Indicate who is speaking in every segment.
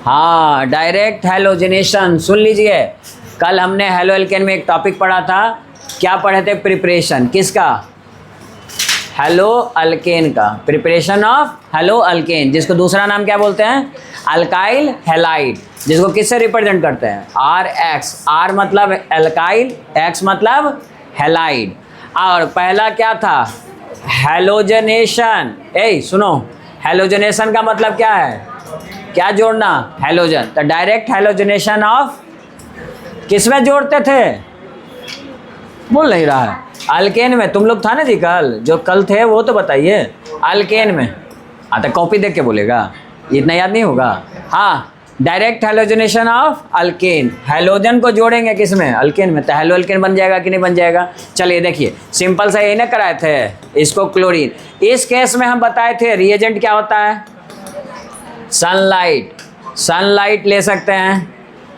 Speaker 1: हाँ, direct halogenation. सुन लीजिए, कल हमने हैलो एल्केन में एक टॉपिक पढ़ा था। क्या पढ़े थे? प्रिपरेशन किसका? हैलो अल्केन का। प्रिपरेशन ऑफ हैलो अल्केन, जिसको दूसरा नाम क्या बोलते हैं? Alkyl halide. जिसको किससे रिप्रेजेंट करते हैं? R X. आर मतलब अल्काइल, एक्स मतलब हैलाइड। और पहला क्या था? हैलोजनेशन। ए सुनो, हैलोजनेशन का मतलब क्या है? क्या जोड़ना? हैलोजन। तो डायरेक्ट हैलोजनेशन ऑफ किसमें जोड़ते थे? बोल नहीं रहा है। अल्केन में। तुम लोग था ना जी कल, जो कल थे वो तो बताइए। अल्केन में। हाँ तो कॉपी देख के बोलेगा, इतना याद नहीं होगा। हाँ, direct halogenation of alkane. Halogen को जोड़ेंगे किसमें? अल्केन में। तो हैलो अल्केन बन जाएगा कि नहीं बन जाएगा? चलिए देखिए, सिंपल सा यही ना कराए थे इसको, क्लोरीन। इस केस में हम बताए थे रिएजेंट क्या होता है? सनलाइट। सनलाइट ले सकते हैं।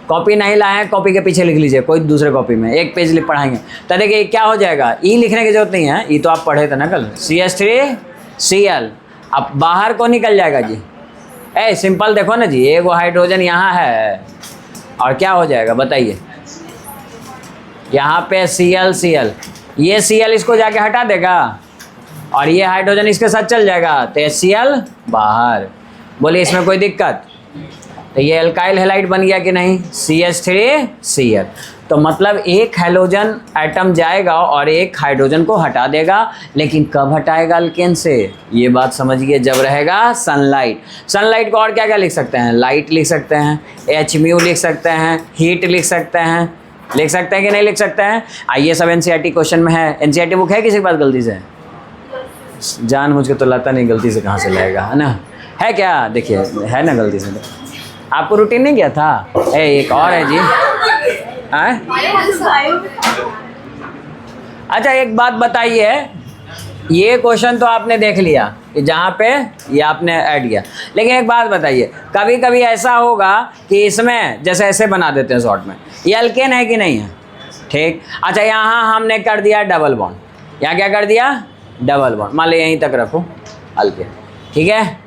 Speaker 1: कॉपी नहीं लाए हैं, कॉपी के पीछे लिख लीजिए, कोई दूसरे कॉपी में एक पेज पढ़ाएंगे। तो देखिए क्या हो जाएगा, ई लिखने की जरूरत नहीं है, ई तो आप पढ़े थे ना कल। CH3Cl। अब बाहर को निकल जाएगा जी। ए सिंपल देखो ना जी, एक वो हाइड्रोजन यहाँ है और क्या हो जाएगा बताइए? यहाँ पे Cl ये Cl इसको जाके हटा देगा और ये हाइड्रोजन इसके साथ चल जाएगा, तो HCl बाहर। बोलिए इसमें कोई दिक्कत? तो ये एल्काइल हैलाइड बन गया कि नहीं? CH3Cl। तो मतलब एक हैलोजन एटम जाएगा और एक हाइड्रोजन को हटा देगा, लेकिन कब हटाएगा अल्केन से? ये बात समझिए, जब रहेगा सनलाइट। सनलाइट को और क्या क्या लिख सकते हैं? लाइट लिख सकते हैं, Hμ लिख सकते हैं, हीट लिख सकते हैं। लिख सकते हैं कि नहीं लिख सकते हैं? आइए, सब NCERT क्वेश्चन में है। NCERT बुक है किसी के पास गलती से? जान मुझ के तो लाता नहीं, गलती से कहाँ से लाएगा, है ना? है क्या? देखिए है ना, गलती से। आपको रूटीन नहीं किया था? एक और है जी। अच्छा एक बात बताइए, ये क्वेश्चन तो आपने देख लिया कि जहाँ पे ये आपने ऐड किया, लेकिन एक बात बताइए, कभी कभी ऐसा होगा कि इसमें जैसे ऐसे बना देते हैं शॉर्ट में, ये अल्केन है कि नहीं है? ठीक। अच्छा यहाँ हमने कर दिया डबल बॉन्ड। यहाँ क्या कर दिया? Double bond. मान लो यहीं तक रखो अल्केन, ठीक है?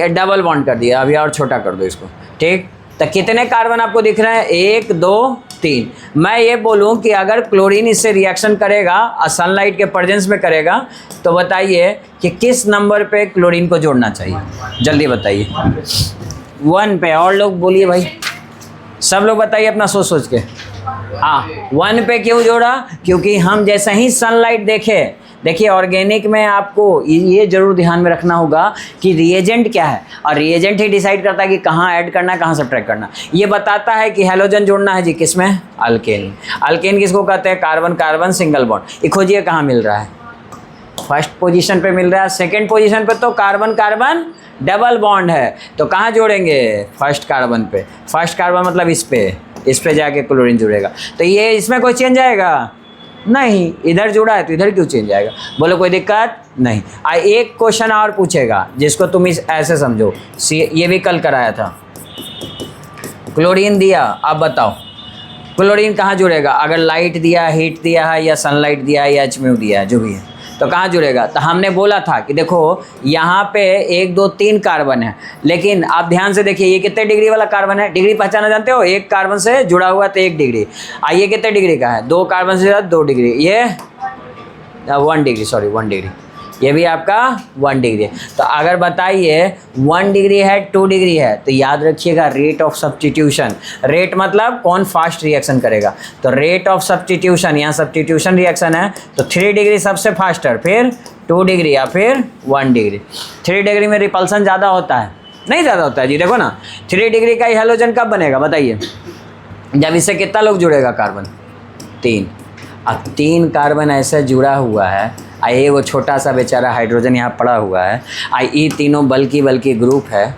Speaker 1: डबल बॉन्ड कर दिया, अभी और छोटा कर दो इसको, ठीक। तो कितने कार्बन आपको दिख रहे हैं? 1 2 3। मैं ये बोलूं कि अगर क्लोरीन इससे रिएक्शन करेगा और सनलाइट के प्रेजेंस में करेगा, तो बताइए कि किस नंबर पे क्लोरीन को जोड़ना चाहिए? जल्दी बताइए। 1 पे। और लोग बोलिए भाई, सब लोग बताइए अपना सोच सोच के। हाँ, 1 पे क्यों जोड़ा? क्योंकि हम जैसे ही सनलाइट देखे, देखिए ऑर्गेनिक में आपको ये जरूर ध्यान में रखना होगा कि रिएजेंट क्या है, और रिएजेंट ही डिसाइड करता है कि कहाँ ऐड करना है, कहाँ सब्ट्रैक्ट करना है। ये बताता है कि हैलोजन जोड़ना है जी किसमें? अल्केन। अल्केन किसको कहते हैं? Carbon carbon single bond. ये खोजिए कहाँ मिल रहा है? फर्स्ट पोजीशन पे मिल रहा है। सेकंड पोजीशन पे तो कार्बन कार्बन डबल बॉन्ड है, तो कहाँ जोड़ेंगे? फर्स्ट कार्बन पे। फर्स्ट कार्बन मतलब इस पे जाके क्लोरीन जुड़ेगा। तो ये इसमें कोई चेंज आएगा? नहीं। इधर जुड़ा है तो इधर क्यों चेंज आएगा? बोलो कोई दिक्कत नहीं। एक क्वेश्चन और पूछेगा जिसको तुम ऐसे समझो, ये भी कल कराया था। क्लोरीन दिया, अब बताओ क्लोरीन कहाँ जुड़ेगा? अगर लाइट दिया, हीट दिया है, या सनलाइट दिया है, या Hμ दिया है, जो भी है, तो कहाँ जुड़ेगा? तो हमने बोला था कि देखो यहाँ पे 1 2 3 कार्बन है, लेकिन आप ध्यान से देखिए ये कितने डिग्री वाला कार्बन है? डिग्री पहचाना जानते हो? एक कार्बन से जुड़ा हुआ तो 1 डिग्री। आइए कितने डिग्री का है? 2 कार्बन से जुड़ा 2 डिग्री। ये 1 डिग्री, सॉरी 1 डिग्री। ये भी आपका 1 डिग्री है। तो अगर बताइए 1 डिग्री है, 2 डिग्री है, तो याद रखिएगा रेट ऑफ सब्स्टिट्यूशन। रेट मतलब कौन फास्ट रिएक्शन करेगा, तो रेट ऑफ सब्स्टिट्यूशन, यहाँ सब्स्टिट्यूशन रिएक्शन है, तो 3 डिग्री सबसे फास्टर, फिर 2 डिग्री या फिर 1 डिग्री। 3 डिग्री में रिपल्सन ज़्यादा होता है? नहीं ज़्यादा होता है जी। देखो ना, 3 डिग्री का ही हैलोजन कब बनेगा बताइए? जब इससे कितना लोग जुड़ेगा? कार्बन 3। अब 3 कार्बन ऐसा जुड़ा हुआ है, ये वो छोटा सा बेचारा हाइड्रोजन यहाँ पड़ा हुआ है। ये तीनों बल्कि ग्रुप है।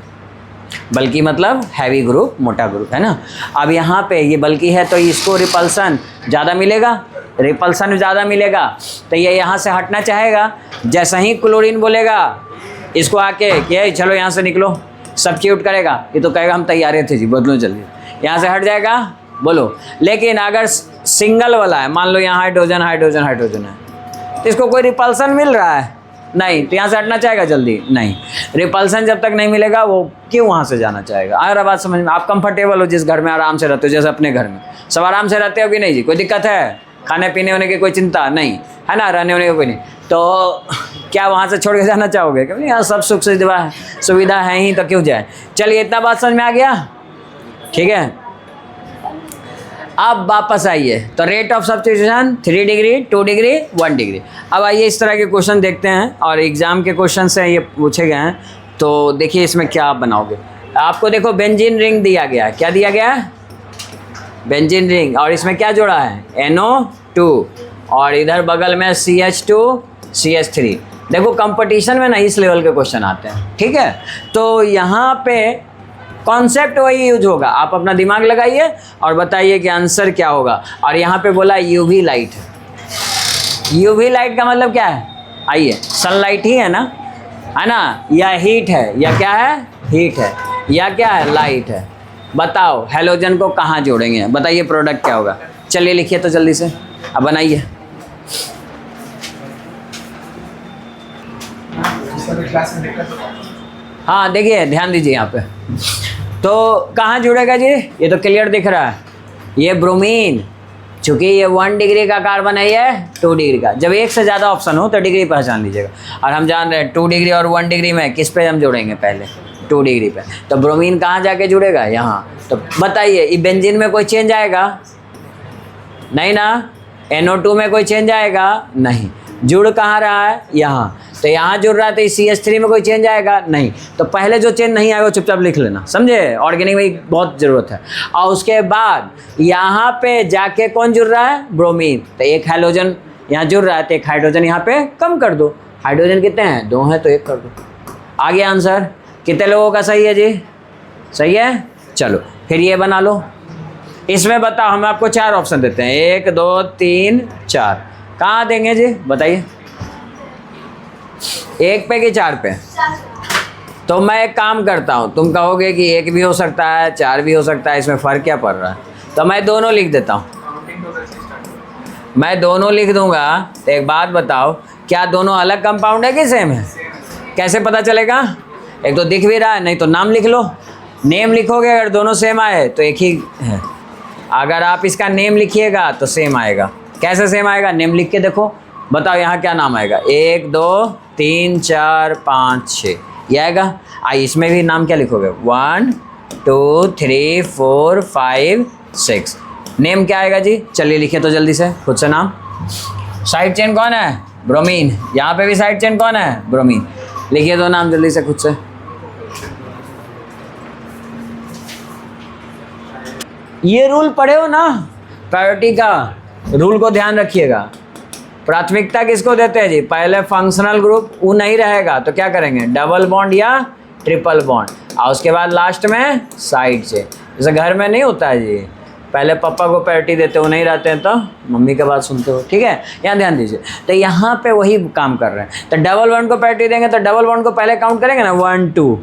Speaker 1: बल्कि मतलब हैवी ग्रुप, मोटा ग्रुप, है ना? अब यहाँ पे ये बल्कि है तो इसको रिपल्सन ज़्यादा मिलेगा, रिपल्सन ज़्यादा मिलेगा, तो ये यहाँ से हटना चाहेगा। जैसे ही क्लोरीन बोलेगा इसको आके कि चलो यहाँ से निकलो, सब्स्टिट्यूट करेगा, ये तो कहेगा हम तैयार थे जी, बदलो जल्दी, यहाँ से हट जाएगा। बोलो। लेकिन अगर सिंगल वाला है, मान लो यहाँ हाइड्रोजन हाइड्रोजन हाइड्रोजन है, तो इसको कोई रिपल्सन मिल रहा है? नहीं। तो यहाँ से हटना चाहेगा जल्दी? नहीं। रिपल्सन जब तक नहीं मिलेगा वो क्यों वहाँ से जाना चाहेगा? अगर बात समझ में, आप कंफर्टेबल हो जिस घर में आराम से रहते हो, जैसे अपने घर में सब आराम से रहते हो कि नहीं जी? कोई दिक्कत है? खाने पीने होने की कोई चिंता नहीं है ना, रहने होने की कोई नहीं, तो क्या वहाँ से छोड़ के जाना चाहोगे? क्योंकि यहाँ सब सुख सुविधा है ही, तो क्यों जाए। चलिए, इतना बात समझ में आ गया? ठीक है, अब वापस आइए। तो rate of substitution 3 degree, 2 degree, 1 degree. अब आइए इस तरह के क्वेश्चन देखते हैं, और एग्जाम के क्वेश्चन से ये पूछे गए हैं। तो देखिए इसमें क्या आप बनाओगे। आपको देखो बेंजीन रिंग दिया गया है। क्या दिया गया है? Benzene ring. और इसमें क्या जोड़ा है? NO2, और इधर बगल में CH2 CH3। देखो कंपटीशन में ना इस लेवल के क्वेश्चन आते हैं, ठीक है। तो यहाँ पे कॉन्सेप्ट वही यूज होगा, आप अपना दिमाग लगाइए और बताइए कि आंसर क्या होगा। और यहाँ पे बोला यूवी लाइट। यूवी लाइट का मतलब क्या है? आइए, सनलाइट ही है ना, या हीट है, या क्या है? हीट है, या क्या है? लाइट है। बताओ हेलोजन को कहाँ जोड़ेंगे? बताइए प्रोडक्ट क्या होगा? चलिए लिखिए तो जल्दी से, अब बनाइए। हाँ देखिए, ध्यान दीजिए यहाँ पे। तो कहाँ जुड़ेगा जी? ये तो क्लियर दिख रहा है, ये ब्रोमीन। चूँकि ये 1 डिग्री का कार्बन है, ये 2 डिग्री का। जब एक से ज़्यादा ऑप्शन हो तो डिग्री पहचान लीजिएगा। और हम जान रहे हैं 2 डिग्री और 1 डिग्री में किस पे हम जोड़ेंगे? पहले 2 डिग्री पे। तो ब्रोमीन कहाँ जाके जुड़ेगा? यहाँ। तो बताइए, ये बेंजीन में कोई चेंज आएगा? नहीं ना। NO2 में कोई चेंज आएगा? नहीं। जुड़ कहाँ रहा है? यहाँ। तो यहाँ जुड़ रहा है, तो CH3 में कोई चेंज आएगा? नहीं। तो पहले जो चेंज नहीं आएगा वो चुपचाप लिख लेना, समझे? ऑर्गेनिक में बहुत ज़रूरत है। और उसके बाद यहाँ पे जाके कौन जुड़ रहा है? ब्रोमीन। तो एक हाइड्रोजन यहाँ जुड़ रहा है, तो एक हाइड्रोजन यहाँ पे कम कर दो। हाइड्रोजन कितने हैं? 2 हैं, तो 1 कर दो। आ गया आंसर। कितने लोगों का सही है जी? सही है। चलो फिर ये बना लो। इसमें बताओ, हम आपको 4 ऑप्शन देते हैं, 1 2 3 4। कहाँ देंगे जी? बताइए। 1 पे कि 4 पे? तो मैं एक काम करता हूँ, तुम कहोगे कि 1 भी हो सकता है, 4 भी हो सकता है, इसमें फ़र्क क्या पड़ रहा है? तो मैं दोनों लिख देता हूँ। मैं दोनों लिख दूंगा। तो एक बात बताओ, क्या दोनों अलग कंपाउंड है कि सेम है? कैसे पता चलेगा? एक तो दिख भी रहा है, नहीं तो नाम लिख लो। नेम लिखोगे, अगर दोनों सेम आए तो एक ही है। अगर आप इसका नेम लिखिएगा तो सेम आएगा। कैसे सेम आएगा? नेम लिख के देखो। बताओ यहाँ क्या नाम आएगा? 1 2 3 4 5 6 ये आएगा। इसमें भी नाम क्या लिखोगे? 1 2 3 4 5 6। नेम क्या आएगा जी? चलिए लिखिए तो जल्दी से खुद से नाम। साइड चेन कौन है? ब्रोमीन। यहाँ पे भी साइड चेन कौन है? ब्रोमीन। लिखिए दो नाम जल्दी से खुद से। ये रूल पढ़े हो ना, प्रायोरिटी का रूल को ध्यान रखिएगा। प्राथमिकता किसको देते हैं जी? पहले फंक्शनल ग्रुप वो नहीं रहेगा तो क्या करेंगे? डबल बॉन्ड या ट्रिपल बॉन्ड, और उसके बाद लास्ट में साइड से। जैसे घर में नहीं होता है जी, पहले पापा को प्रायोरिटी देते हो, नहीं रहते हैं तो मम्मी की बात सुनते हो, ठीक है? यहाँ ध्यान दीजिए। तो यहाँ पे वही काम कर रहे हैं। तो डबल बॉन्ड को प्रायोरिटी देंगे तो डबल बॉन्ड को पहले काउंट करेंगे ना, 1 2,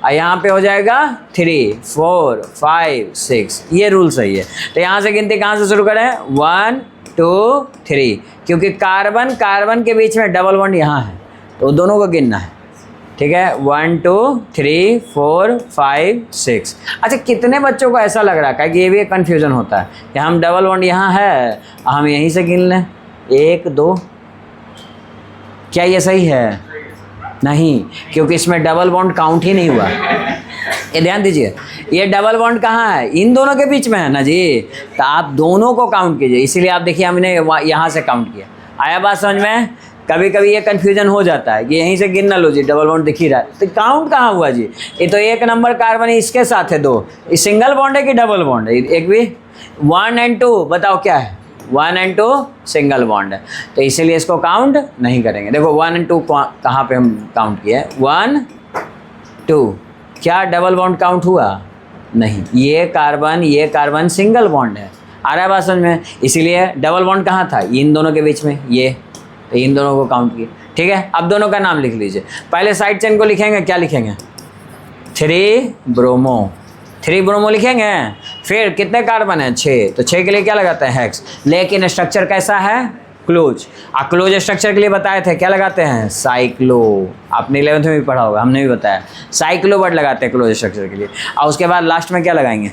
Speaker 1: और यहाँ पे हो जाएगा 3 4 5 6। ये रूल सही है। तो यहाँ से गिनती कहाँ से शुरू करें? 1 2 3, क्योंकि कार्बन के बीच में डबल बॉन्ड यहाँ है, तो दोनों को गिनना है, ठीक है? 1 2 3 4 5 6। अच्छा, कितने बच्चों को ऐसा लग रहा है कि ये भी एक कन्फ्यूजन होता है कि हम डबल बॉन्ड यहाँ है, हम यहीं से गिन लें 1 2। क्या ये सही है? नहीं, क्योंकि इसमें डबल बॉन्ड काउंट ही नहीं हुआ। ये ध्यान दीजिए, ये डबल बॉन्ड कहाँ है? इन दोनों के बीच में है ना जी। तो आप दोनों को काउंट कीजिए, इसीलिए आप देखिए हमने यहाँ से काउंट किया। आया बात समझ में? कभी कभी ये कन्फ्यूजन हो जाता है कि यहीं से गिन ना लो जी, डबल बॉन्ड दिख ही रहा है, तो काउंट कहाँ हुआ जी? ये तो 1 नंबर कार्बन इसके साथ है 2, ये सिंगल बॉन्ड है कि डबल बॉन्ड है? एक भी 1 और 2 बताओ क्या है? 1 और 2 सिंगल बॉन्ड है, तो इसीलिए इसको काउंट नहीं करेंगे। देखो 1 और 2 कहाँ पे हम काउंट किए? 1 2। क्या डबल बॉन्ड काउंट हुआ? नहीं। ये कार्बन सिंगल बॉन्ड है। आ रहा है बात समझ में? इसीलिए डबल बॉन्ड कहाँ था? इन दोनों के बीच में, ये, तो इन दोनों को काउंट किए, ठीक है? अब दोनों का नाम लिख लीजिए। पहले साइड चेन को लिखेंगे, क्या लिखेंगे? 3 ब्रोमो, 3 ब्रोमो लिखेंगे। फिर कितने कार्बन है? 6, तो 6 के लिए क्या लगाते हैं? हेक्स। लेकिन स्ट्रक्चर कैसा है? क्लोज। क्लोज स्ट्रक्चर के लिए बताए थे क्या लगाते हैं, साइक्लो। आपने 11th में भी पढ़ा होगा, हमने भी बताया साइक्लो वर्ड लगाते हैं क्लोज स्ट्रक्चर के लिए। और उसके बाद लास्ट में क्या लगाएंगे,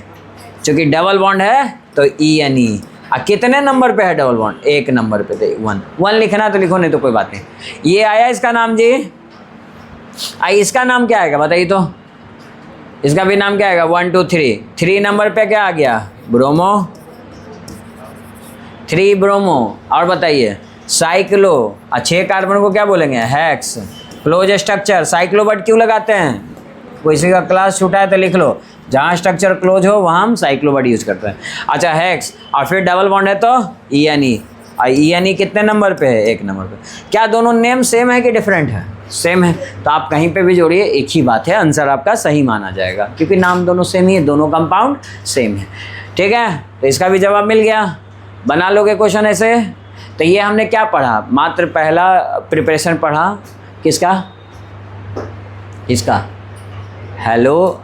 Speaker 1: क्योंकि डबल बॉन्ड है तो ENE। कितने नंबर पे है डबल बॉन्ड, 1 नंबर पे थे, 1 लिखना तो लिखो, नहीं तो कोई बात नहीं। ये आया इसका नाम जी, इसका नाम क्या आएगा बताइए तो, इसका भी नाम क्या आएगा, 1 2 3। 3 नंबर पे क्या आ गया, ब्रोमो, 3 ब्रोमो। और बताइए साइक्लो, 6 कार्बन को क्या बोलेंगे, hex. Close structure, cyclo word क्यों लगाते हैं, किसी का क्लास छूटा है तो लिख लो, जहाँ स्ट्रक्चर क्लोज हो वहाँ हम साइक्लो वर्ड यूज़ करते हैं। अच्छा हेक्स, और फिर डबल बॉन्ड है तो ENE। और ENE कितने नंबर पे है, 1 नंबर पे। क्या दोनों नेम सेम है कि डिफरेंट है, सेम है, तो आप कहीं पे भी जोड़िए एक ही बात है, आंसर आपका सही माना जाएगा, क्योंकि नाम दोनों सेम ही है, दोनों कंपाउंड सेम है। ठीक है, तो इसका भी जवाब मिल गया, बना लोगे क्वेश्चन ऐसे। तो ये हमने क्या पढ़ा, मात्र पहला प्रिपरेशन पढ़ा किसका, इसका हेलो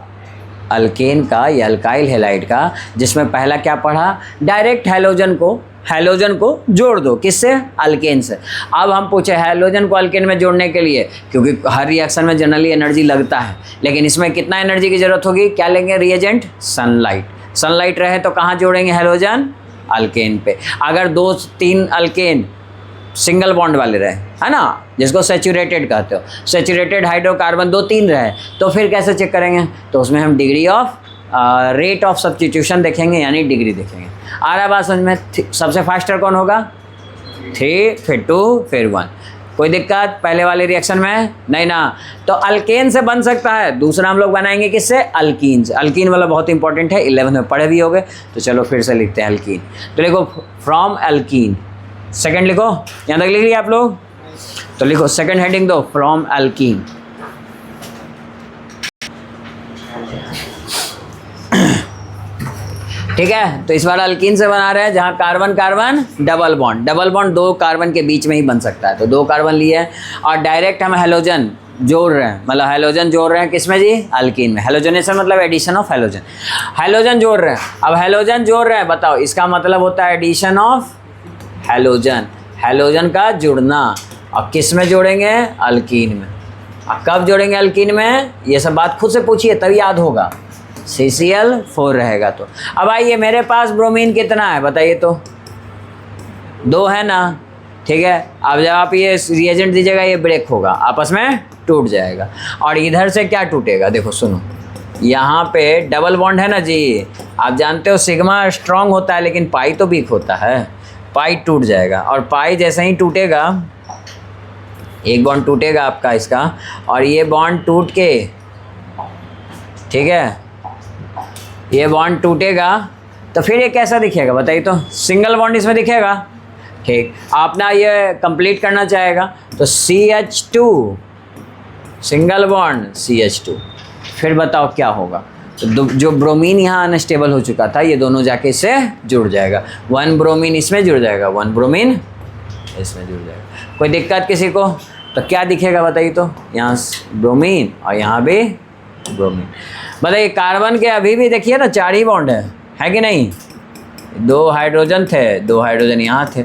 Speaker 1: अल्केन का या अल्काइल हैलाइड का, जिसमें पहला क्या पढ़ा, डायरेक्ट हैलोजन को जोड़ दो, किससे, अल्केन से। अब हम पूछे हैलोजन को अल्केन में जोड़ने के लिए, क्योंकि हर रिएक्शन में जनरली एनर्जी लगता है, लेकिन इसमें कितना एनर्जी की जरूरत होगी, क्या लेंगे रिएजेंट, सनलाइट रहे तो कहाँ जोड़ेंगे हैलोजन, अल्केन पे। अगर 2-3 अल्केन सिंगल बॉन्ड वाले रहे, है ना, जिसको सैचुरेटेड कहते हो, सैचुरेटेड हाइड्रोकार्बन 2-3 रहे, तो फिर कैसे चेक करेंगे, तो उसमें हम degree of rate of substitution देखेंगे, यानी डिग्री देखेंगे। आ रहा बात समझ में, सबसे फास्टर कौन होगा, 3 फिर 2 फिर 1। कोई दिक्कत पहले वाले रिएक्शन में नहीं ना, तो अल्केन से बन सकता है, दूसरा हम लोग बनाएंगे किससे, अल्कीन से। अल्कीन वाला बहुत इंपॉर्टेंट है, 11th में पढ़े भी होगे, तो चलो फिर से लिखते हैं अल्कीन। तो लिखो फ्रॉम अल्कीन, सेकंड लिखो, यहाँ तक लिख लिया आप लोग, तो लिखो सेकंड हेडिंग दो, फ्रॉम अल्कीन। ठीक है, तो इस बार अल्कीन से बना रहे हैं, जहाँ carbon carbon double bond 2 carbon के बीच में ही बन सकता है, तो 2 कार्बन लिए हैं, और डायरेक्ट हम हेलोजन जोड़ रहे हैं, मतलब हेलोजन जोड़ रहे हैं किसमें जी, अल्कीन में। हेलोजनेशन मतलब एडिशन ऑफ हेलोजन जोड़ रहे हैं। अब हेलोजन जोड़ रहे हैं, बताओ इसका मतलब होता है एडिशन ऑफ हेलोजन का जुड़ना। अब किस में जोड़ेंगे, अल्कीन में। अब कब जोड़ेंगे अल्कीन में, ये सब बात खुद से पूछिए तभी याद होगा, CCl4 रहेगा। तो अब आइए, मेरे पास ब्रोमीन कितना है बताइए तो, 2 है ना, ठीक है। अब जब आप ये रिएजेंट दीजिएगा, ये ब्रेक होगा, आपस में टूट जाएगा, और इधर से क्या टूटेगा, देखो सुनो, यहाँ पे डबल बॉन्ड है ना जी, आप जानते हो सिग्मा स्ट्रांग होता है लेकिन पाई तो वीक होता है, पाई टूट जाएगा, और पाई जैसे ही टूटेगा, एक बॉन्ड टूटेगा आपका इसका, और ये बॉन्ड टूट के, ठीक है, ये बॉन्ड टूटेगा, तो फिर ये कैसा दिखेगा बताइए तो, सिंगल बॉन्ड इसमें दिखेगा, ठीक। आपने ये कंप्लीट करना चाहेगा तो CH2 सिंगल बॉन्ड CH2, फिर बताओ क्या होगा, तो जो ब्रोमीन यहाँ अनस्टेबल हो चुका था, ये दोनों जाके इससे जुड़ जाएगा, 1 ब्रोमीन इसमें जुड़ जाएगा, 1 ब्रोमीन इसमें जुड़ जाएगा। कोई दिक्कत किसी को, तो क्या दिखेगा बताइए तो, यहाँ ब्रोमीन और यहाँ भी ब्रोमीन। बताइए कार्बन के अभी भी देखिए ना 4 ही बॉन्ड है कि नहीं, 2 हाइड्रोजन थे, 2 हाइड्रोजन यहाँ थे,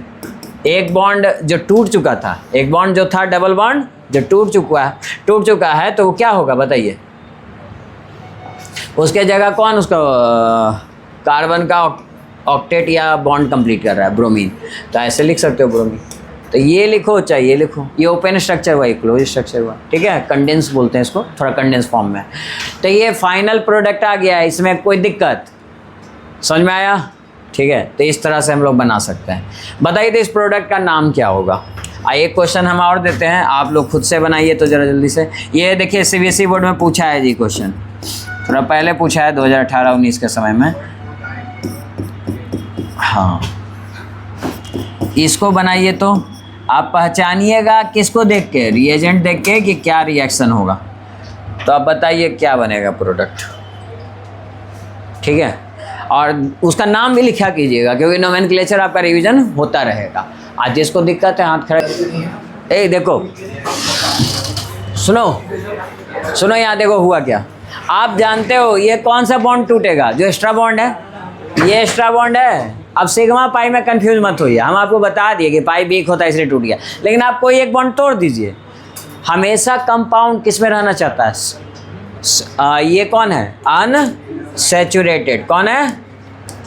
Speaker 1: एक बॉन्ड जो टूट चुका था, एक बॉन्ड जो था डबल बॉन्ड जो टूट चुका है, तो वो क्या होगा बताइए, उसके जगह कौन उसका कार्बन का ऑक्टेट या बॉन्ड कंप्लीट कर रहा है, ब्रोमीन। तो ऐसे लिख सकते हो ब्रोमीन, तो ये लिखो चाहे ये लिखो, ये ओपन स्ट्रक्चर हुआ, ये क्लोज स्ट्रक्चर हुआ, ठीक है, कंडेंस बोलते हैं इसको, थोड़ा कंडेंस फॉर्म में। तो ये फाइनल प्रोडक्ट आ गया है, इसमें कोई दिक्कत समझ में आया, ठीक है। तो इस तरह से हम लोग बना सकते हैं। बताइए तो इस प्रोडक्ट का नाम क्या होगा। एक क्वेश्चन हम और देते हैं, आप लोग खुद से बनाइए तो ज़रा जल्दी से। ये देखिए CBSE बोर्ड में पूछा है जी क्वेश्चन, थोड़ा पहले पूछा है 2018-19 के समय में। हाँ, इसको बनाइए तो आप पहचानिएगा किसको देख के, रिएजेंट देख के कि क्या रिएक्शन होगा। तो आप बताइए क्या बनेगा प्रोडक्ट, ठीक है, और उसका नाम भी लिखा कीजिएगा, क्योंकि नोमेनक्लेचर आपका रिवीजन होता रहेगा। आज जिसको दिक्कत है हाथ खड़ा, ए देखो सुनो यहाँ देखो हुआ क्या। आप जानते हो ये कौन सा बॉन्ड टूटेगा, जो एक्स्ट्रा बॉन्ड है, ये एक्स्ट्रा बॉन्ड है, अब सिग्मा पाई में कंफ्यूज मत होइए, हम आपको बता दिए कि पाई वीक होता है इसलिए टूट गया, लेकिन आप कोई एक बॉन्ड तोड़ दीजिए। हमेशा कंपाउंड किस में रहना चाहता है? ये कौन है? अनसैचुरेटेड। कौन है?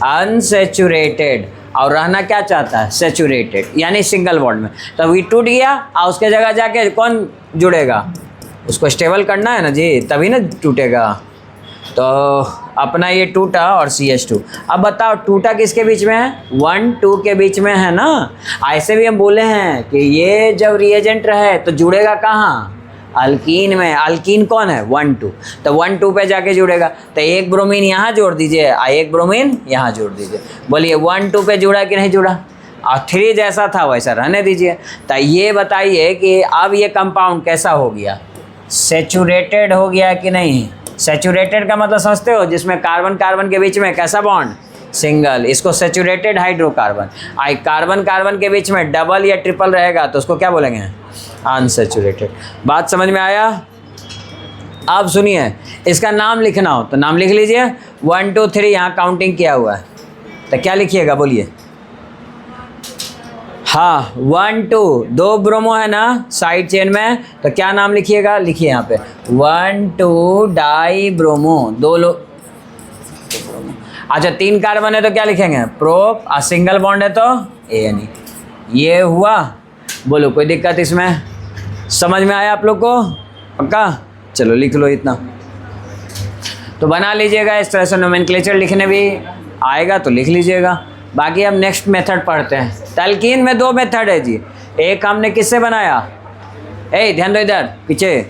Speaker 1: अनसैचुरेटेड। और रहना क्या चाहता है? सैचुरेटेड, यानी सिंगल बॉन्ड में। तो ये टूट गया और उसके जगह जाके कौन जुड़ेगा? उसको स्टेबल करना है ना जी, तभी ना टूटेगा। तो अपना ये टूटा और CH2। अब बताओ टूटा किसके बीच में है? 1 2 के बीच में है ना। ऐसे भी हम बोले हैं कि ये जब रिएजेंट रहे तो जुड़ेगा कहाँ? अल्कीन में। अल्कीन कौन है? 1 2। तो 1 2 पे जाके जुड़ेगा। तो एक ब्रोमीन यहाँ जोड़ दीजिए और एक ब्रोमीन यहाँ जोड़ दीजिए। बोलिए 1 2 पे जुड़ा कि नहीं जुड़ा? और 3 जैसा था वैसा रहने दीजिए। तो ये बताइए कि अब ये कंपाउंड कैसा हो गया? सैचुरेटेड हो गया कि नहीं? सैचुरेटेड का मतलब समझते हो? जिसमें कार्बन कार्बन के बीच में कैसा बॉन्ड? सिंगल। इसको सैचुरेटेड हाइड्रोकार्बन। कार्बन कार्बन के बीच में डबल या ट्रिपल रहेगा तो उसको क्या बोलेंगे? अनसैचुरेटेड। बात समझ में आया? अब सुनिए, इसका नाम लिखना हो तो नाम लिख लीजिए। 1 2 3 यहाँ काउंटिंग किया हुआ है, तो क्या लिखिएगा? बोलिए। हाँ 1 2 2 ब्रोमो है ना साइड चेन में, तो क्या नाम लिखिएगा? लिखिए यहाँ पे 1 2 डाई ब्रोमो। 2 लोग, अच्छा 3 कार्बन है तो क्या लिखेंगे? प्रोप। और सिंगल बॉन्ड है तो ANE। ये हुआ। बोलो कोई दिक्कत इसमें? समझ में आया आप लोग को? पक्का? चलो लिख लो इतना तो बना लीजिएगा। इस तरह से नोमेनक्लेचर लिखने भी आएगा तो लिख लीजिएगा। बाकी हम नेक्स्ट मेथड पढ़ते हैं। तल्कीन में 2 मेथड है जी। एक हमने किससे बनाया? ध्यान दो इधर पीछे।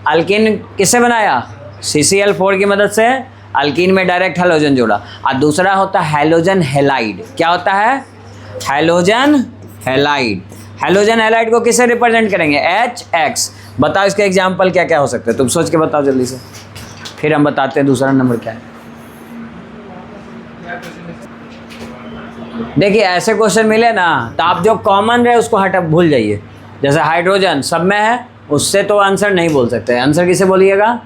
Speaker 1: अल्कीन किससे बनाया? CCl4 की मदद से अल्कीन में डायरेक्ट हैलोजन जोड़ा। और दूसरा होता है हैलोजन हैलाइड। क्या होता है? Halogen halide. हैलोजन हैलाइड को किससे रिप्रेजेंट करेंगे? HX। बताओ इसके एग्जाम्पल क्या क्या हो सकते हैं? तुम सोच के बताओ जल्दी से, फिर हम बताते हैं दूसरा नंबर क्या है। देखिए ऐसे क्वेश्चन मिले ना तो आप जो कॉमन रहे उसको हटा भूल जाइए। जैसे हाइड्रोजन सब में है, उससे तो आंसर नहीं बोल सकते। आंसर किसे बोलिएगा?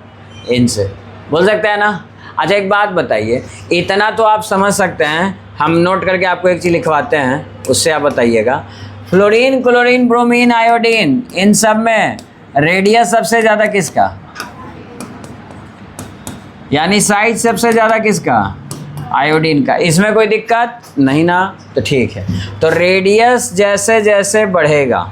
Speaker 1: इनसे बोल सकते हैं ना। अच्छा एक बात बताइए, इतना तो आप समझ सकते हैं, हम नोट करके आपको एक चीज़ लिखवाते हैं, उससे आप बताइएगा। फ्लोरीन, क्लोरीन, ब्रोमीन, आयोडीन, इन सब में रेडियस सबसे ज़्यादा किसका? यानी साइज सबसे ज़्यादा किसका? आयोडीन का। इसमें कोई दिक्कत नहीं ना? तो ठीक है। तो रेडियस जैसे जैसे बढ़ेगा,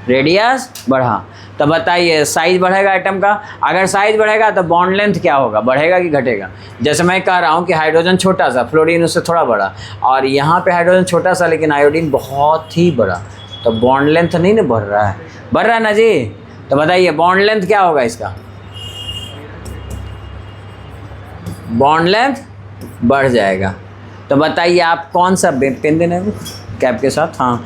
Speaker 1: रेडियस बढ़ा तो बताइए साइज बढ़ेगा एटम का। अगर साइज बढ़ेगा तो बॉन्ड लेंथ क्या होगा? बढ़ेगा कि घटेगा? जैसे मैं कह रहा हूँ कि हाइड्रोजन छोटा सा, फ्लोरीन उससे थोड़ा बड़ा, और यहाँ पे हाइड्रोजन छोटा सा लेकिन आयोडीन बहुत ही बड़ा, तो बॉन्ड लेंथ नहीं ना बढ़ रहा है? बढ़ रहा है ना जी? तो बताइए बॉन्ड लेंथ क्या होगा इसका? बॉन्ड लेंथ बढ़ जाएगा। तो बताइए आप कौन सा पेन देना है कैप के साथ? हाँ,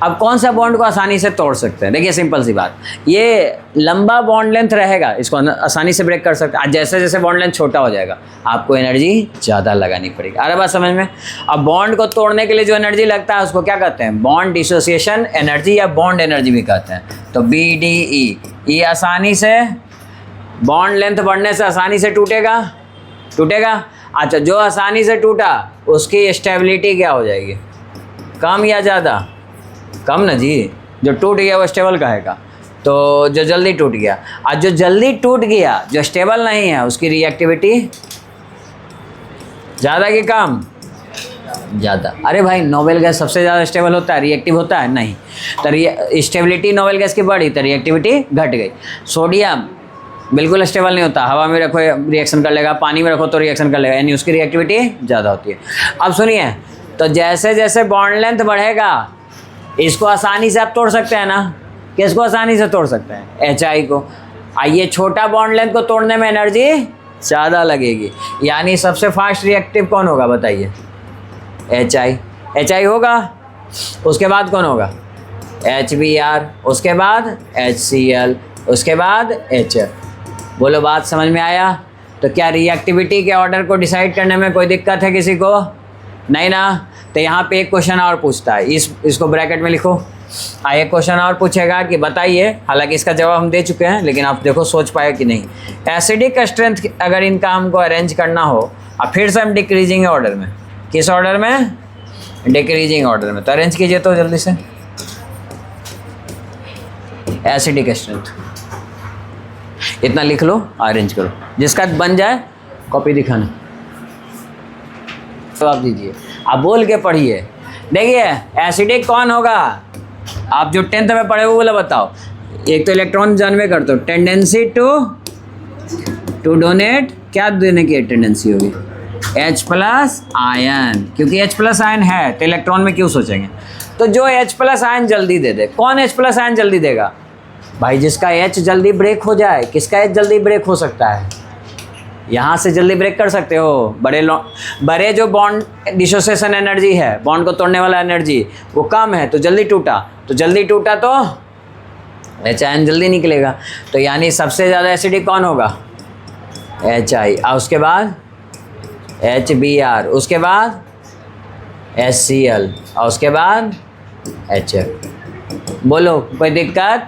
Speaker 1: अब कौन सा बॉन्ड को आसानी से तोड़ सकते हैं? देखिए सिंपल सी बात, ये लंबा बॉन्ड लेंथ रहेगा, इसको आसानी से ब्रेक कर सकते हैं। जैसे जैसे बॉन्ड लेंथ छोटा हो जाएगा आपको एनर्जी ज़्यादा लगानी पड़ेगी। अरे बात समझ में? अब बॉन्ड को तोड़ने के लिए जो एनर्जी लगता है उसको क्या कहते हैं? बॉन्ड डिसोसिएशन एनर्जी या बॉन्ड एनर्जी भी कहते हैं। तो BDE, ये आसानी से बॉन्ड लेंथ बढ़ने से आसानी से टूटेगा। अच्छा जो आसानी से टूटा उसकी स्टेबिलिटी क्या हो जाएगी? कम या ज़्यादा? कम ना जी। जो टूट गया वो स्टेबल कहेगा। तो जो जल्दी टूट गया, और जो जल्दी टूट गया जो स्टेबल नहीं है उसकी रिएक्टिविटी ज़्यादा कि कम? ज़्यादा। अरे भाई नोबेल गैस सबसे ज़्यादा स्टेबल होता है, रिएक्टिव होता है? नहीं। तो स्टेबिलिटी नोबेल गैस की बढ़ी तो रिएक्टिविटी घट गई। सोडियम बिल्कुल स्टेबल नहीं होता, हवा में रखो रिएक्शन कर लेगा, पानी में रखो तो रिएक्शन कर लेगा, यानी उसकी रिएक्टिविटी ज़्यादा होती है। अब सुनिए, तो जैसे जैसे बॉन्ड लेंथ बढ़ेगा इसको आसानी से आप तोड़ सकते हैं ना? किसको आसानी से तोड़ सकते हैं? HI को। आइए छोटा बॉन्ड लेंथ को तोड़ने में एनर्जी ज़्यादा लगेगी, यानी सबसे फास्ट रिएक्टिव कौन होगा बताइए? HI होगा। उसके बाद कौन होगा? HBr, उसके बाद HCl, उसके बाद HF। बोलो बात समझ में आया? तो क्या रिएक्टिविटी के ऑर्डर को डिसाइड करने में कोई दिक्कत है किसी को? नहीं ना? तो यहाँ पे एक क्वेश्चन और पूछता है, इसको ब्रैकेट में लिखो। एक क्वेश्चन और पूछेगा कि बताइए, हालांकि इसका जवाब हम दे चुके हैं लेकिन आप देखो सोच पाए कि नहीं। एसिडिक स्ट्रेंथ अगर इनका हमको अरेंज करना हो, और फिर से हम डिक्रीजिंग ऑर्डर में, किस ऑर्डर में? डिक्रीजिंग ऑर्डर में। तो अरेंज कीजिए तो जल्दी से। एसिडिक स्ट्रेंथ इतना लिख लो, अरेंज करो, जिसका बन जाए कॉपी दिखाना। तो आप दीजिए, आप बोल के पढ़िए। देखिए एसिडिक कौन होगा, आप जो 10th में पढ़े हुए बोला बताओ। एक तो इलेक्ट्रॉन जानवे करते हो, टेंडेंसी टू डोनेट, क्या देने की टेंडेंसी होगी, H प्लस आयन, क्योंकि H प्लस आयन है तो इलेक्ट्रॉन में क्यों सोचेंगे। तो जो H प्लस आयन जल्दी दे दे, कौन H प्लस आयन जल्दी देगा भाई, जिसका H जल्दी ब्रेक हो जाए। किसका H जल्दी ब्रेक हो सकता है, यहाँ से जल्दी ब्रेक कर सकते हो। बड़े जो बॉन्ड डिसोसिएशन एनर्जी है, बॉन्ड को तोड़ने वाला एनर्जी वो कम है, तो जल्दी टूटा तो H आयन जल्दी निकलेगा। तो यानी सबसे ज़्यादा एसिडिक कौन होगा, HI, और उसके बाद HBr, उसके बाद HCl, और उसके बाद HF। बोलो कोई दिक्कत।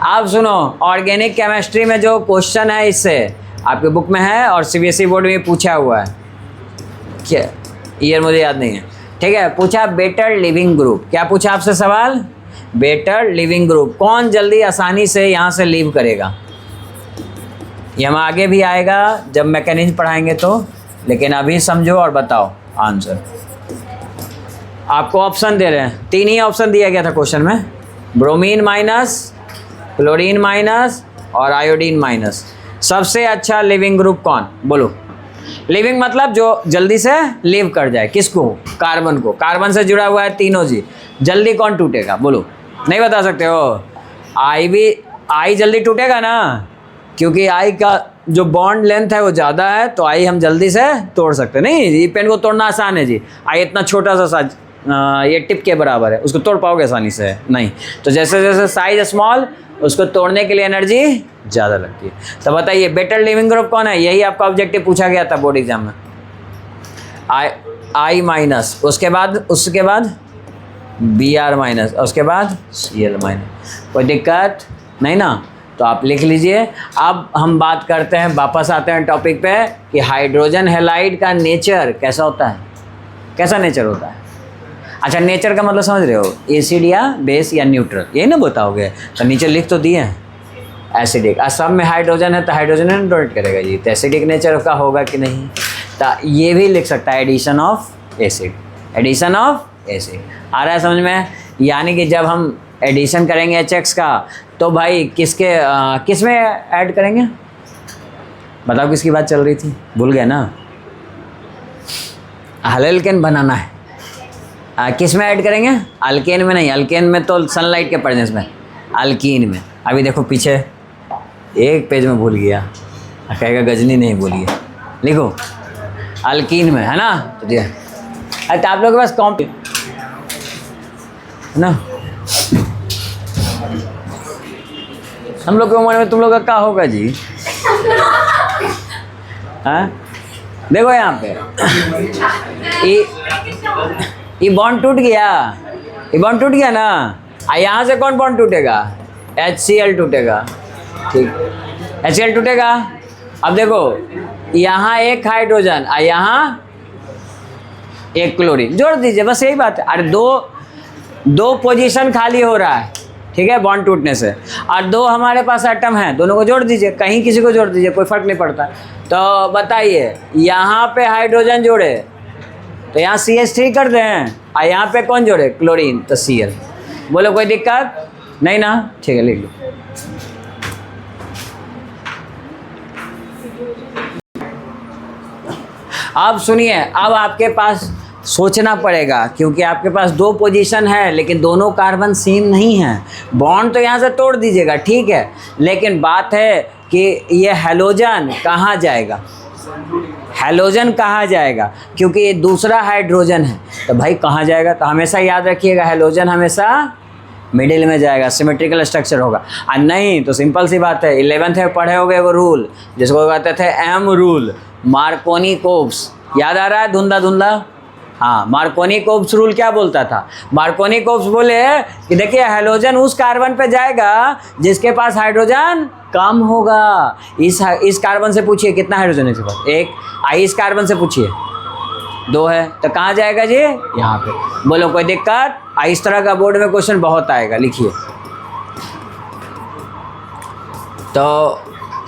Speaker 1: आप सुनो, ऑर्गेनिक केमिस्ट्री में जो क्वेश्चन है इससे आपके बुक में है और CBSE बोर्ड में पूछा हुआ है, क्या ईयर मुझे याद नहीं है, ठीक है। पूछा बेटर लिविंग ग्रुप, क्या पूछा आपसे सवाल, बेटर लिविंग ग्रुप कौन जल्दी आसानी से यहाँ से लीव करेगा। ये हम आगे भी आएगा जब मैकेनिज्म पढ़ाएंगे तो, लेकिन अभी समझो और बताओ आंसर। आपको ऑप्शन दे रहे हैं, 3 ही ऑप्शन दिया गया था क्वेश्चन में, ब्रोमीन माइनस, क्लोरीन माइनस और आयोडीन माइनस। सबसे अच्छा लिविंग ग्रुप कौन, बोलो। लिविंग मतलब जो जल्दी से लीव कर जाए, किसको, कार्बन को। कार्बन से जुड़ा हुआ है तीनों जी, जल्दी कौन टूटेगा, बोलो। नहीं बता सकते हो। आई जल्दी टूटेगा ना, क्योंकि आई का जो बॉन्ड लेंथ है वो ज़्यादा है, तो आई हम जल्दी से तोड़ सकते हैं। नहीं, ये पेन को तोड़ना आसान है जी, आई इतना छोटा सा साइज, ये टिप के बराबर है, उसको तोड़ पाओगे आसानी से, नहीं। तो जैसे जैसे साइज स्मॉल, उसको तोड़ने के लिए एनर्जी ज़्यादा लगती है। तो बताइए बेटर लिविंग ग्रुप कौन है, यही आपका ऑब्जेक्टिव पूछा गया था बोर्ड एग्जाम में। आई माइनस, उसके बाद Br माइनस, उसके बाद Cl माइनस। कोई दिक्कत नहीं ना, तो आप लिख लीजिए। अब हम बात करते हैं, वापस आते हैं टॉपिक पे कि हाइड्रोजन हैलाइड का नेचर कैसा होता है, कैसा नेचर होता है। अच्छा, नेचर का मतलब समझ रहे हो, एसिड या बेस या न्यूट्रल, यही ना बताओगे। तो नीचे लिख तो दिए हैं एसिडिक, और सब में हाइड्रोजन है तो हाइड्रोजन डोनेट करेगा जी, तो एसिडिक नेचर का होगा कि नहीं। तो ये भी लिख सकता है addition of acid, addition of acid. आ रहा है समझ में। यानी कि जब हम एडिशन करेंगे HX का, तो भाई किस में ऐड करेंगे, बताओ किसकी बात चल रही थी, भूल गए ना। एल्केन बनाना है, किस में ऐड करेंगे, अल्केन में नहीं, अल्केन में तो सनलाइट के प्रेजेंस में, अल्कीन में। अभी देखो पीछे एक पेज में भूल गया, कहेगा गजनी नहीं भूली है, लिखो अल्कीन में, है ना। तो दिया, अच्छा आप लोग के पास कॉम्प है ना, हम लोग की उम्र में तुम लोग का क्या होगा जी। हाँ देखो यहाँ पे ये बॉन्ड टूट गया, ये बॉन्ड टूट गया ना, यहाँ से कौन बॉन्ड टूटेगा, HCl टूटेगा, ठीक HCl टूटेगा। अब देखो यहाँ एक हाइड्रोजन और यहाँ एक क्लोरीन, जोड़ दीजिए, बस यही बात है। अरे दो पोजीशन खाली हो रहा है, ठीक है, बॉन्ड टूटने से, और 2 हमारे पास एटम हैं, दोनों को जोड़ दीजिए, कहीं किसी को जोड़ दीजिए, कोई फर्क नहीं पड़ता। तो बताइए यहाँ पे हाइड्रोजन जोड़े तो यहाँ CH3 कर रहे हैं, और यहाँ पे कौन जोड़े, क्लोरीन, तो Cl। बोलो कोई दिक्कत नहीं ना, ठीक है लिख लो। अब सुनिए, अब आपके पास सोचना पड़ेगा, क्योंकि आपके पास 2 पोजीशन है, लेकिन दोनों कार्बन सेम नहीं है। बॉन्ड तो यहाँ से तोड़ दीजिएगा, ठीक है, लेकिन बात है कि ये हैलोजन कहाँ जाएगा, हैलोजन कहाँ जाएगा, क्योंकि ये दूसरा हाइड्रोजन है, तो भाई कहाँ जाएगा। तो हमेशा याद रखिएगा, हैलोजन हमेशा मिडिल में जाएगा, सिमेट्रिकल स्ट्रक्चर होगा। और नहीं तो सिंपल सी बात है, 11th में पढ़े होगे वो रूल जिसको कहते थे M रूल, मार्कोनी-कोप्स, याद आ रहा है धुंधला धुंधला। हाँ, मार्कोनी-कोप्स रूल क्या बोलता था, मार्कोनी-कोप्स बोले कि देखिए हैलोजन उस कार्बन पे जाएगा जिसके पास हाइड्रोजन कम होगा। इस कार्बन से पूछिए कितना हाइड्रोजन है इसके पास, एक। इस कार्बन से पूछिए 2 है, तो कहाँ जाएगा जी? यहाँ पे। बोलो कोई दिक्कत? इस तरह का बोर्ड में क्वेश्चन बहुत आएगा, लिखिए। तो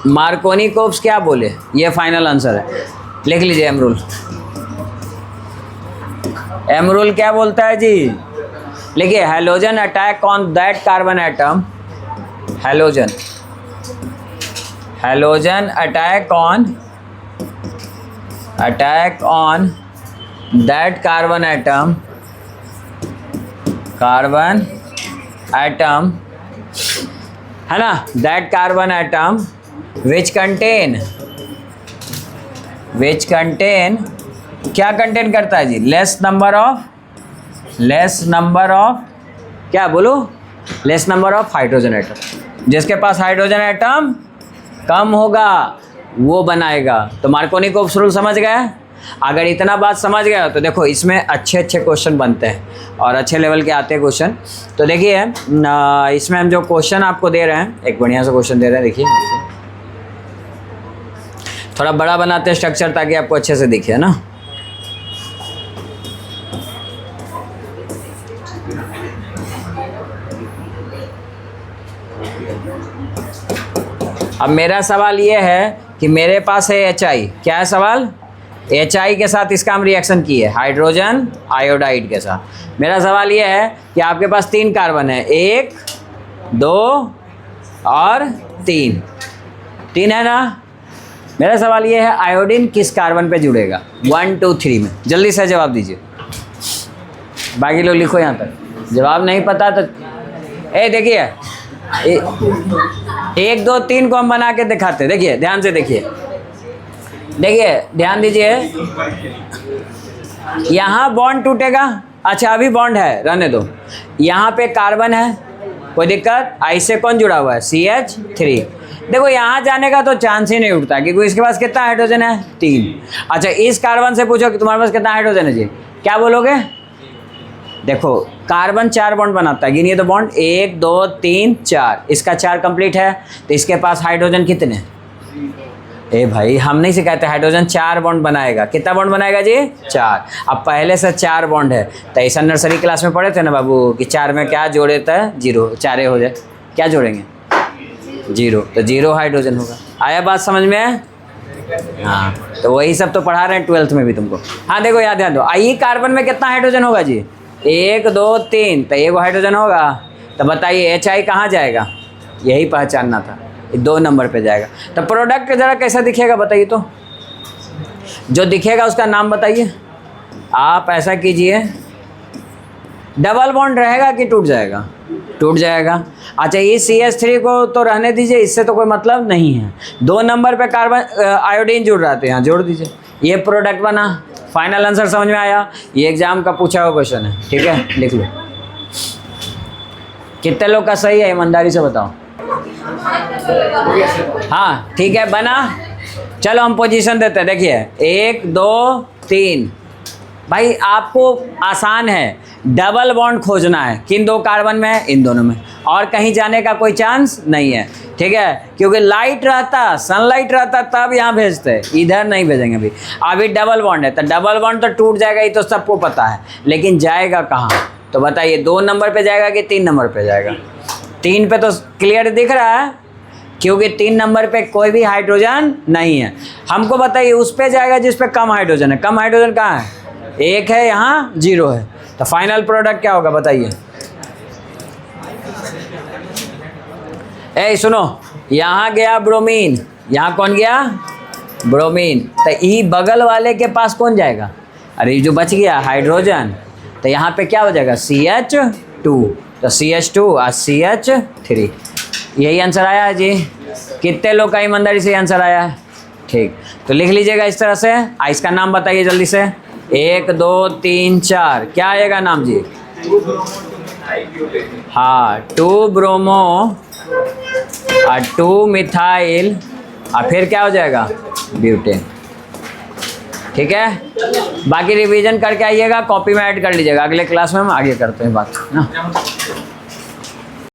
Speaker 1: मार्कोनिकोव्स क्या बोले, ये फाइनल आंसर है, लिख लीजिए। एमरूल क्या बोलता है जी? लिखिए, halogen attack on that carbon atom, halogen attack on that carbon atom है ना, that carbon atom which contain क्या कंटेन करता है जी? लेस नंबर ऑफ क्या बोलो? Less number of hydrogen atom. जिसके पास हाइड्रोजन एटम कम होगा वो बनाएगा। तो मार्कोनिकोव्स रूल समझ गए? अगर इतना बात समझ गया तो देखो इसमें अच्छे क्वेश्चन बनते हैं और अच्छे लेवल के आते हैं क्वेश्चन। तो देखिए इसमें हम जो क्वेश्चन आपको दे रहे हैं, एक बढ़िया सा क्वेश्चन दे रहे हैं। देखिए थोड़ा बड़ा बनाते हैं स्ट्रक्चर ताकि आपको अच्छे से दिखे ना। अब मेरा सवाल ये है कि मेरे पास है HI। क्या है सवाल? HI के साथ इसका हम रिएक्शन किए, हाइड्रोजन आयोडाइड के साथ। मेरा सवाल ये है कि आपके पास 3 कार्बन है, 1 2 और 3 है ना। मेरा सवाल ये है आयोडीन किस कार्बन पे जुड़ेगा? 1 2 3 में। जल्दी से जवाब दीजिए। बाकी लोग लिखो यहाँ तक। जवाब नहीं पता तो देखिए 1 2 3 को हम बना के दिखाते। देखिए ध्यान से देखिए ध्यान दीजिए। यहाँ बॉन्ड टूटेगा। अच्छा अभी बॉन्ड है, रहने दो। यहाँ पे कार्बन है, कोई दिक्कत? आई से कौन जुड़ा हुआ है? CH3। देखो यहाँ जाने का तो चांस ही नहीं उठता क्योंकि इसके पास कितना हाइड्रोजन है? 3। अच्छा इस कार्बन से पूछो कि तुम्हारे पास कितना हाइड्रोजन है जी, क्या बोलोगे? देखो कार्बन 4 बॉन्ड बनाता है, गिनिए तो बॉन्ड 1 2 3 4। इसका 4 कंप्लीट है तो इसके पास हाइड्रोजन कितने? भाई हम नहीं सिखाते, हाइड्रोजन 4 बॉन्ड बनाएगा। कितना बॉन्ड बनाएगा जी? 4। अब पहले से 4 बॉन्ड है तो ऐसा नर्सरी क्लास में पढ़े थे ना बाबू कि 4 में क्या जोड़े था? 0। 4 हो जाए, क्या जोड़ेंगे? 0। तो 0 हाइड्रोजन होगा। आया बात समझ में? हाँ तो वही सब तो पढ़ा रहे हैं 12th में भी तुमको। हाँ देखो याद दो, आई कार्बन में कितना हाइड्रोजन होगा जी? 1 2 3, तो 1 हाइड्रोजन होगा। तो बताइए HI कहाँ जाएगा? यही पहचानना था, 2 नंबर पे जाएगा। तो प्रोडक्ट ज़रा कैसा दिखेगा बताइए तो? जो दिखेगा उसका नाम बताइए। आप ऐसा कीजिए, डबल बॉन्ड रहेगा कि टूट जाएगा? टूट जाएगा। अच्छा ये CH3 को तो रहने दीजिए, इससे तो कोई मतलब नहीं है। 2 नंबर पे कार्बन आयोडीन जुड़ रहा था, यहाँ जोड़ दीजिए। ये प्रोडक्ट बना। फाइनल आंसर समझ में आया? ये एग्जाम का पूछा हुआ क्वेश्चन है, ठीक है लिख लो। कितने लोग का सही है ईमानदारी से बताओ? हाँ ठीक है बना। चलो हम पोजीशन देते हैं। देखिए 1 2 3। भाई आपको आसान है, डबल बॉन्ड खोजना है। किन 2 कार्बन में? इन दोनों में, और कहीं जाने का कोई चांस नहीं है, ठीक है? क्योंकि लाइट रहता, सनलाइट रहता तब यहाँ भेजते, इधर नहीं भेजेंगे। अभी डबल बॉन्ड है तो डबल बॉन्ड तो टूट जाएगा, ये तो सबको पता है। लेकिन जाएगा कहाँ? तो बताइए 2 नंबर पे जाएगा कि 3 नंबर पे जाएगा? 3 पे तो क्लियर दिख रहा है क्योंकि 3 नंबर पे कोई भी हाइड्रोजन नहीं है। हमको बताइए उस पे जाएगा जिस पे कम हाइड्रोजन है। कम हाइड्रोजन कहाँ है? 1 है, यहाँ 0 है। तो फाइनल प्रोडक्ट क्या होगा बताइए? सुनो, यहाँ गया ब्रोमीन, यहाँ कौन गया? ब्रोमीन। तो ई बगल वाले के पास कौन जाएगा? अरे जो बच गया हाइड्रोजन, तो यहाँ पे क्या हो जाएगा? CH2। तो CH2 और CH3। यही आंसर आया है जी। कितने लोग का ईमानदारी से आंसर आया है? ठीक, तो लिख लीजिएगा इस तरह से। इसका नाम बताइए जल्दी से। 1 2 3 4 क्या आएगा नाम जी? हाँ 2 ब्रोमो और 2 मिथाइल और फिर क्या हो जाएगा? ब्यूटेन। ठीक है, बाकी रिवीजन करके आइएगा, कॉपी में ऐड कर लीजिएगा। अगले क्लास में हम आगे करते हैं बात ना।